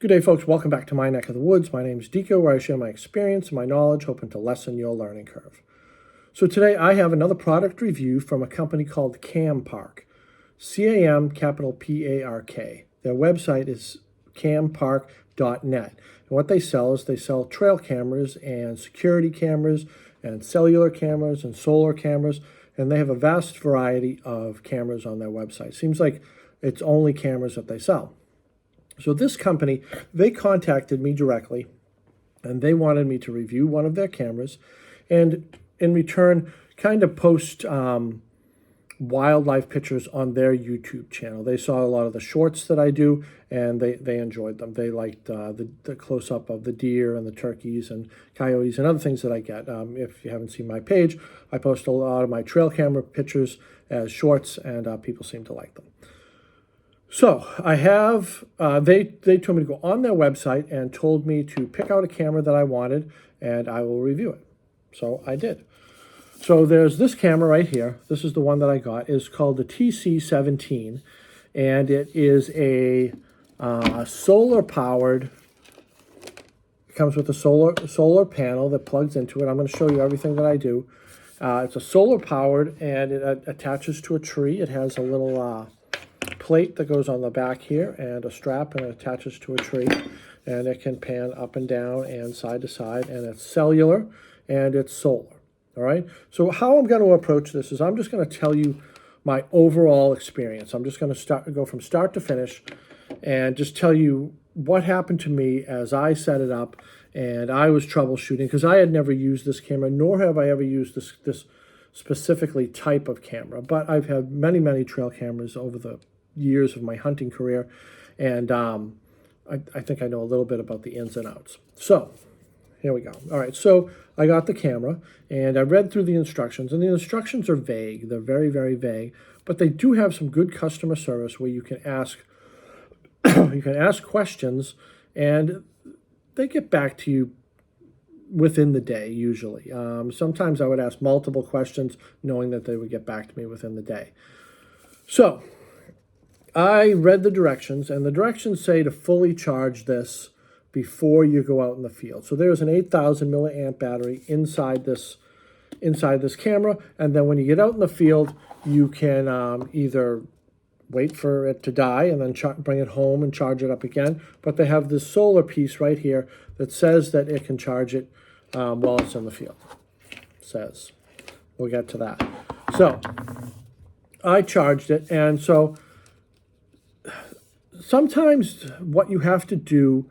Good day, folks. Welcome back to my neck of the woods. My name is Deco, where I share my experience and my knowledge, hoping to lessen your learning curve. So today I have another product review from a company called CamPark, C-A-M capital P-A-R-K. Their website is campark.net. And what they sell is they sell trail cameras and security cameras and cellular cameras and solar cameras, and they have a vast variety of cameras on their website. Seems like it's only cameras that they sell. So this company, they contacted me directly, and they wanted me to review one of their cameras, and in return, kind of post wildlife pictures on their YouTube channel. They saw a lot of the shorts that I do, and they enjoyed them. They liked the close-up of the deer and the turkeys and coyotes and other things that I get. If you haven't seen my page, I post a lot of my trail camera pictures as shorts, and people seem to like them. So I have, they told me to go on their website and told me to pick out a camera that I wanted, and I will review it. So I did. So there's this camera right here. This is the one that I got. It's called the TC17, and it is a solar-powered, it comes with a solar panel that plugs into it. I'm going to show you everything that I do. It's a solar-powered, and it attaches to a tree. It has a little plate that goes on the back here and a strap, and it attaches to a tree, and it can pan up and down and side to side, and it's cellular and it's solar. All right, so how I'm going to approach this is I'm just going to tell you my overall experience. I'm just going to go from start to finish and just tell you what happened to me as I set it up and I was troubleshooting, because I had never used this camera, nor have I ever used this specifically type of camera, but I've had many trail cameras over the years of my hunting career, and I think I know a little bit about the ins and outs. So here we go. All right, so I got the camera, and I read through the instructions, and the instructions are vague. They're very vague, but they do have some good customer service where you can ask you can ask questions, and they get back to you within the day, usually. Sometimes I would ask multiple questions knowing that they would get back to me within the day. So I read the directions, and the directions say to fully charge this before you go out in the field. So there's an 8,000 milliamp battery inside this camera, and then when you get out in the field, you can either wait for it to die and then bring it home and charge it up again. But they have this solar piece right here that says that it can charge it while it's in the field. Says. We'll get to that. So I charged it, and so sometimes what you have to do,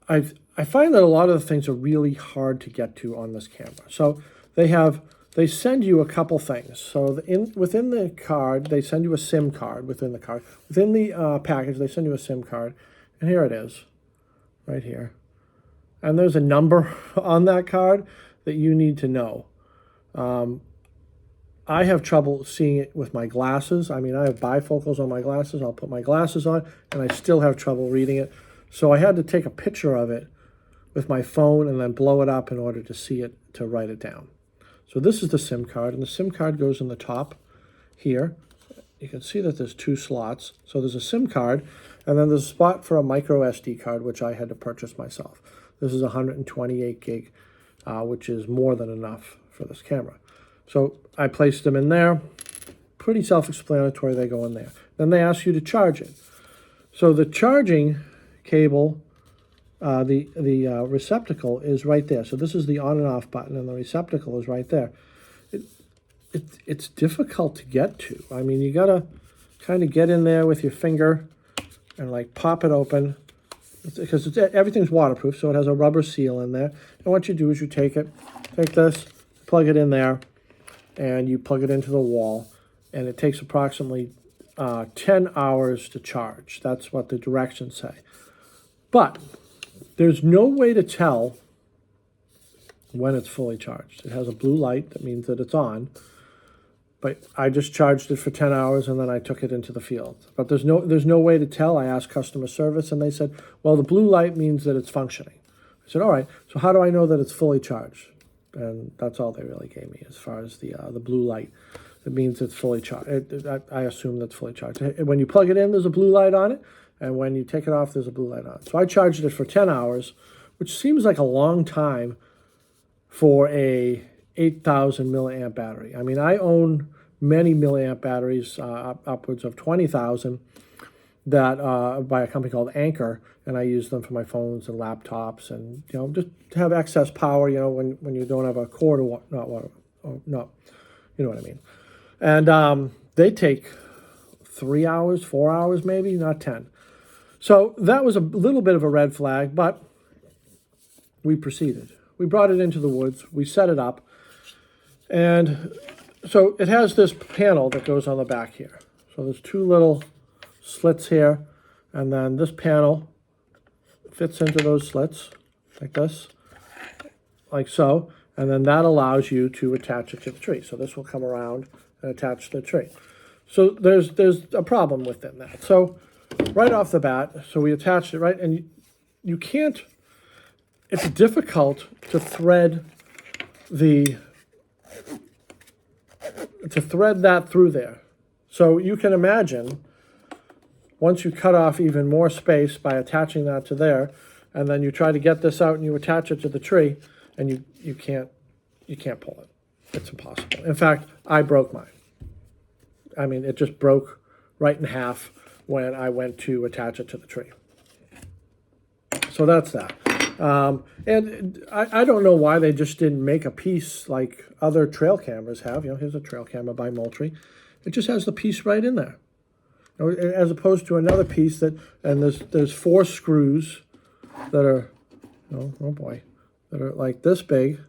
I find that a lot of the things are really hard to get to on this camera. So they send you a couple things. So within the card, they send you a SIM card within the card. Within the package, they send you a SIM card, and here it is, right here. And there's a number on that card that you need to know. I have trouble seeing it with my glasses. I mean, I have bifocals on my glasses. I'll put my glasses on, and I still have trouble reading it. So I had to take a picture of it with my phone and then blow it up in order to see it, to write it down. So this is the SIM card, and the SIM card goes in the top here. You can see that there's two slots. So there's a SIM card, and then there's a spot for a micro SD card, which I had to purchase myself. This is 128 gig, which is more than enough for this camera. So I placed them in there. Pretty self-explanatory, they go in there. Then they ask you to charge it. So the charging cable, the receptacle is right there. So this is the on and off button, and the receptacle is right there. It's difficult to get to. I mean, you gotta kind of get in there with your finger and like pop it open, because everything's waterproof, so it has a rubber seal in there. And what you do is you take this, plug it in there, and you plug it into the wall, and it takes approximately 10 hours to charge. That's what the directions say. But there's no way to tell when it's fully charged. It has a blue light that means that it's on, but I just charged it for 10 hours and then I took it into the field. But there's no way to tell. I asked customer service, and they said, well, the blue light means that it's functioning. I said, all right, so how do I know that it's fully charged? And that's all they really gave me as far as the blue light. It means it's fully charged. I assume that's fully charged. When you plug it in, there's a blue light on it, and when you take it off, there's a blue light on. So I charged it for 10 hours, which seems like a long time for a 8,000 milliamp battery. I mean, I own many milliamp batteries, upwards of 20,000, that by a company called Anchor, and I use them for my phones and laptops, and just to have excess power. When you don't have a cord or no, you know what I mean. And they take 3 hours, 4 hours, maybe, not 10. So that was a little bit of a red flag, but we proceeded. We brought it into the woods. We set it up, and so it has this panel that goes on the back here. So there's two little slits here, and then this panel fits into those slits like this, like so, and then that allows you to attach it to the tree. So this will come around and attach to the tree. So there's a problem within that. So right off the bat, so we attached it, right, and you can't, it's difficult to thread that through there. So you can imagine, once you cut off even more space by attaching that to there, and then you try to get this out and you attach it to the tree, and you can't pull it. It's impossible. In fact, I broke mine. I mean, it just broke right in half when I went to attach it to the tree. So that's that. And I don't know why they just didn't make a piece like other trail cameras have. Here's a trail camera by Moultrie. It just has the piece right in there, as opposed to another piece and there's 4 screws that are, oh boy, that are like this big,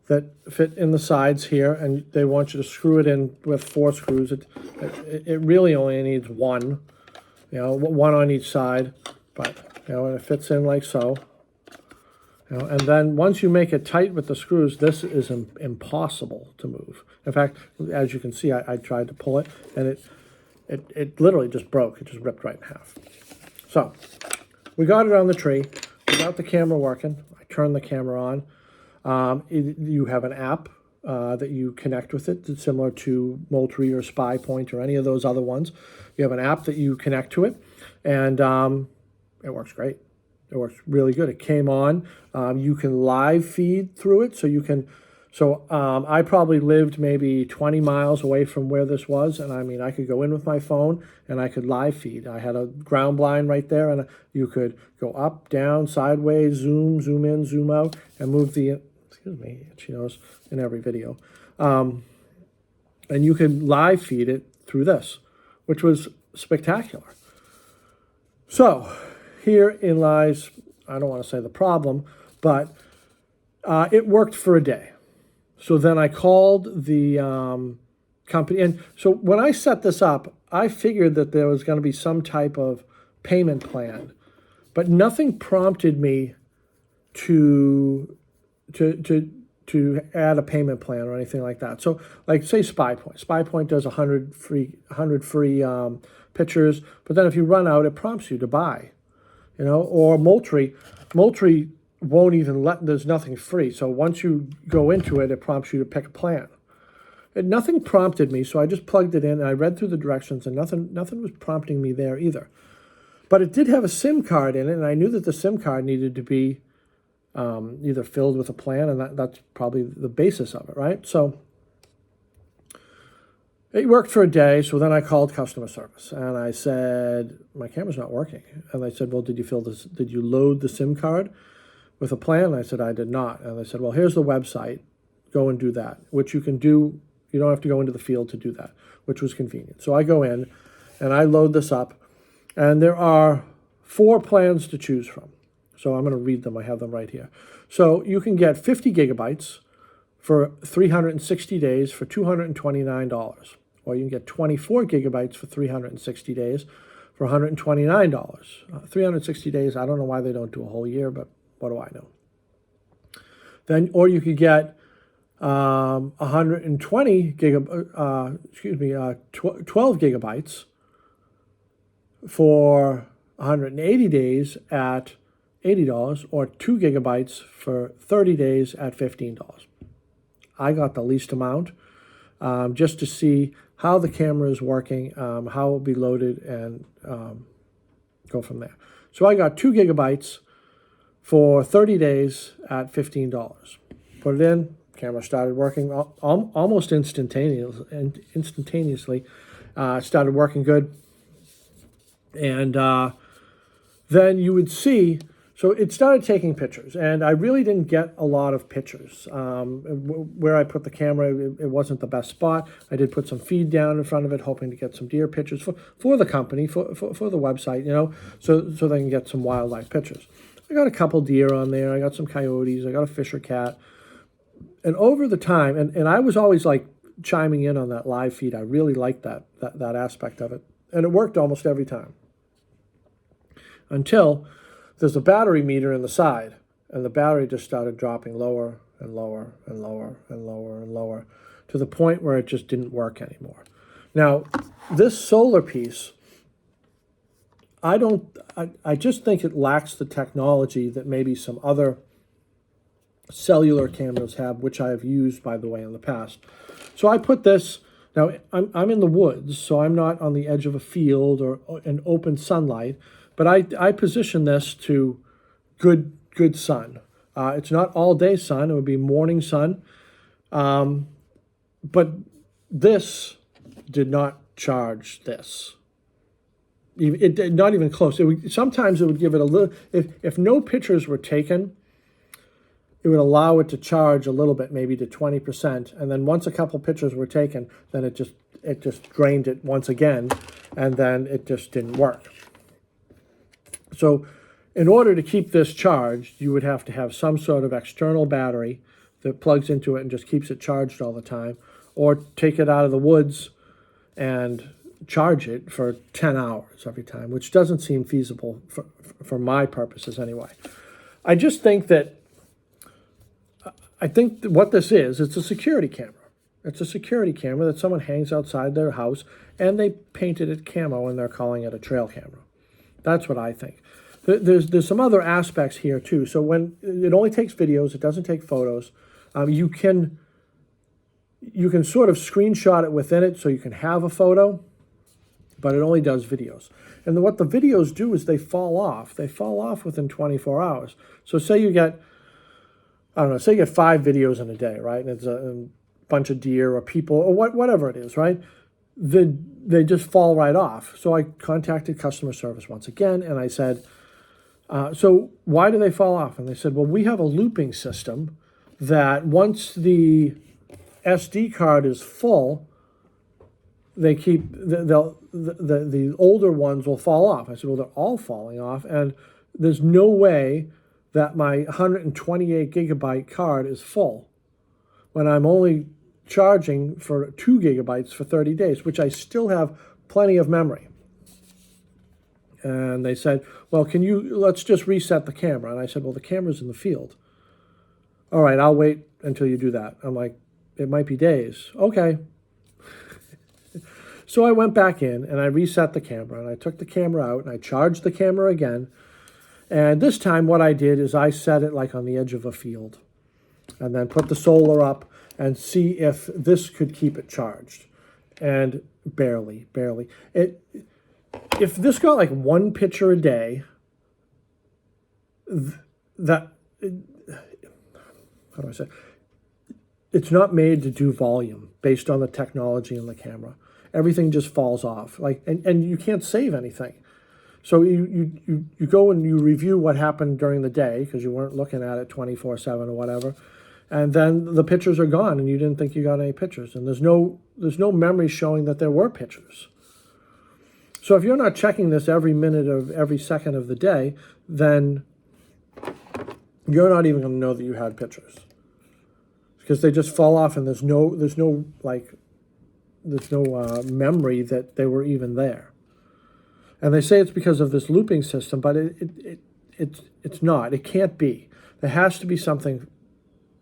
that fit in the sides here, and they want you to screw it in with 4 screws. It really only needs one, one on each side, but and it fits in like so. And then once you make it tight with the screws, this is impossible to move. In fact, as you can see, I tried to pull it, and it literally just broke. It just ripped right in half. So we got it on the tree. We got the camera working. I turned the camera on. You have an app that you connect with it. It's similar to Moultrie or Spy Point or any of those other ones. You have an app that you connect to it, and it works great. It works really good. It came on. You can live feed through it, so you can. So I probably lived maybe 20 miles away from where this was, and I mean, I could go in with my phone and I could live feed. I had a ground blind right there, and you could go up, down, sideways, zoom in, zoom out, and move the. Excuse me, she knows in every video, and you could live feed it through this, which was spectacular. So herein lies, I don't want to say the problem, but it worked for a day. So then I called the company. And so when I set this up, I figured that there was going to be some type of payment plan, but nothing prompted me to add a payment plan or anything like that. So like say Spy Point. Spy Point does 100 free pictures, but then if you run out, it prompts you to buy. Or Moultrie won't even there's nothing free. So once you go into it, it prompts you to pick a plan. And nothing prompted me, so I just plugged it in and I read through the directions, and nothing was prompting me there either. But it did have a SIM card in it, and I knew that the SIM card needed to be either filled with a plan, and that's probably the basis of it, right? So it worked for a day, so then I called customer service, and I said, my camera's not working. And they said, well, did you load the SIM card with a plan? And I said, I did not. And they said, well, here's the website. Go and do that, which you can do. You don't have to go into the field to do that, which was convenient. So I go in, and I load this up, and there are 4 plans to choose from. So I'm going to read them. I have them right here. So you can get 50 gigabytes for 360 days for $229. Or you can get 24 gigabytes for 360 days for $129. 360 days, I don't know why they don't do a whole year, but what do I know? Then, or you could get 120 12 gigabytes for 180 days at $80, or 2 gigabytes for 30 days at $15. I got the least amount, just to see how the camera is working, how it will be loaded, and go from there. So I got 2 gigabytes for 30 days at $15. Put it in, camera started working almost instantaneously. Started working good. And then you would see, so it started taking pictures, and I really didn't get a lot of pictures. Where I put the camera, it wasn't the best spot. I did put some feed down in front of it, hoping to get some deer pictures for the company, for the website, so they can get some wildlife pictures. I got a couple deer on there. I got some coyotes. I got a fisher cat. And over the time, and I was always like chiming in on that live feed. I really liked that aspect of it. And it worked almost every time. Until there's a battery meter in the side, and the battery just started dropping lower and lower and lower and lower and lower to the point where it just didn't work anymore. Now, this solar piece, I just think it lacks the technology that maybe some other cellular cameras have, which I have used, by the way, in the past. So I put this, now I'm in the woods, so I'm not on the edge of a field or an open sunlight, but I position this to good sun. It's not all day sun, it would be morning sun. But this did not charge this. Not even close. Sometimes it would give it a little, if no pictures were taken, it would allow it to charge a little bit, maybe to 20%. And then once a couple pictures were taken, then it just drained it once again, and then it just didn't work. So in order to keep this charged, you would have to have some sort of external battery that plugs into it and just keeps it charged all the time, or take it out of the woods and charge it for 10 hours every time, which doesn't seem feasible for my purposes anyway. I think what this is, it's a security camera. It's a security camera that someone hangs outside their house, and they painted it camo, and they're calling it a trail camera. That's what I think. There's some other aspects here too. So when it only takes videos, it doesn't take photos. You can sort of screenshot it within it, so you can have a photo, but it only does videos. And what the videos do is they fall off. They fall off within 24 hours. So say you get, I don't know, say you get 5 videos in a day, right? And it's a bunch of deer or people or whatever it is, right? They just fall right off. So I contacted customer service once again, and I said, so why do they fall off? And they said, well, we have a looping system that once the SD card is full, they keep, the older ones will fall off. I said, well, they're all falling off, and there's no way that my 128 gigabyte card is full when I'm only charging for 2 gigabytes for 30 days, which I still have plenty of memory. And they said, well, let's just reset the camera. And I said, well, the camera's in the field. All right, I'll wait until you do that. I'm like, it might be days. Okay. So I went back in and I reset the camera, and I took the camera out and I charged the camera again. And this time what I did is I set it like on the edge of a field, and then put the solar up and see if this could keep it charged. And barely. If this got like 1 picture a day, how do I say? It's not made to do volume based on the technology in the camera. Everything just falls off, and you can't save anything. So you go and you review what happened during the day because you weren't looking at it 24/7 or whatever, and then the pictures are gone, and you didn't think you got any pictures, and there's no memory showing that there were pictures. So if you're not checking this every minute of every second of the day, then you're not even going to know that you had pictures, because they just fall off, and there's no memory that they were even there. And they say it's because of this looping system, but it's not. It can't be. There has to be something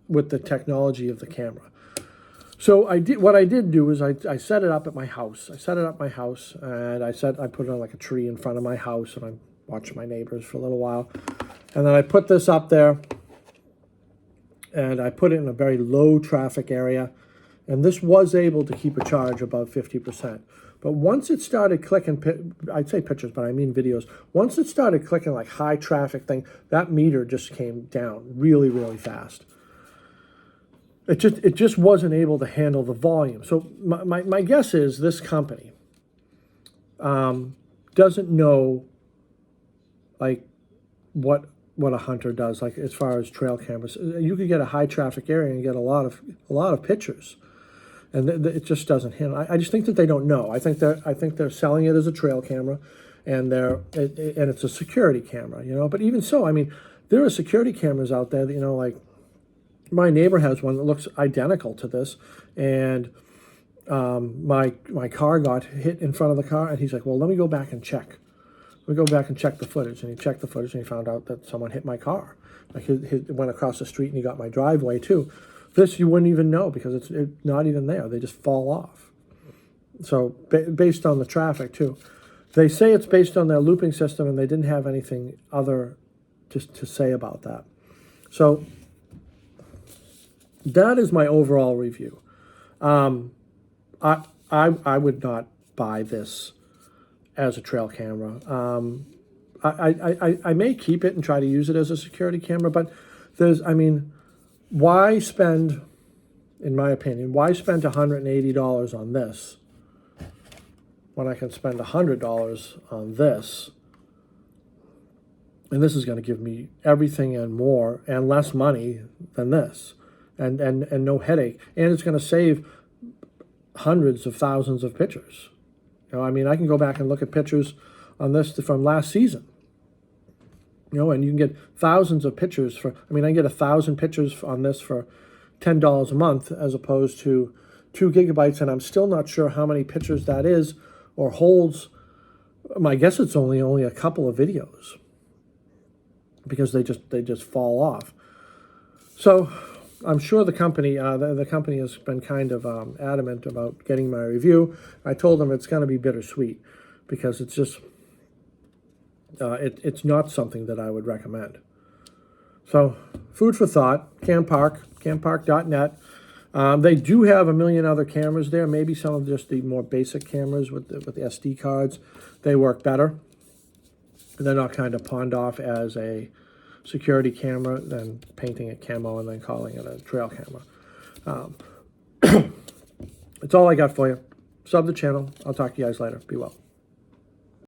with the technology of the camera. So what I did do is I set it up at my house. And I put it on like a tree in front of my house, and I'm watching my neighbors for a little while. And then I put this up there, and I put it in a very low traffic area. And this was able to keep a charge above 50%. But once it started clicking, I'd say pictures, but I mean videos. Once it started clicking like high traffic thing, that meter just came down really, really fast. It just wasn't able to handle the volume. So my guess is this company doesn't know like what a hunter does, like as far as trail cameras. You could get a high traffic area and get a lot of pictures, and it just doesn't handle. I just think that they don't know. I think they're selling it as a trail camera, and it's a security camera, you know. But even so, I mean, there are security cameras out there that, you know, like my neighbor has one that looks identical to this, and my car got hit in front of the car, and he's like, well, let me go back and check. We go back and check the footage, and he checked the footage, and he found out that someone hit my car. Like it went across the street, and he got my driveway too. This you wouldn't even know because it's not even there. They just fall off. So based on the traffic too, they say it's based on their looping system, and they didn't have anything other just to say about that. So that is my overall review. I would not buy this as a trail camera. I may keep it and try to use it as a security camera, but why spend, in my opinion, why spend $180 on this when I can spend $100 on this? And this is going to give me everything and more and less money than this, and no headache. And it's going to save hundreds of thousands of pictures. You know, I mean, I can go back and look at pictures on this from last season. You know, and you can get thousands of pictures I can get 1,000 pictures on this for $10 a month as opposed to 2 gigabytes, and I'm still not sure how many pictures that is or holds. My guess it's only a couple of videos because they just fall off. So I'm sure the company has been kind of adamant about getting my review. I told them it's going to be bittersweet because it's just it's not something that I would recommend. So food for thought. CamPark, CamPark.net. They do have a million other cameras there. Maybe some of just the more basic cameras with the SD cards, they work better. They're not kind of pawned off as a security camera, then painting it camo and then calling it a trail camera. That's all I got for you. Sub the channel. I'll talk to you guys later. Be well.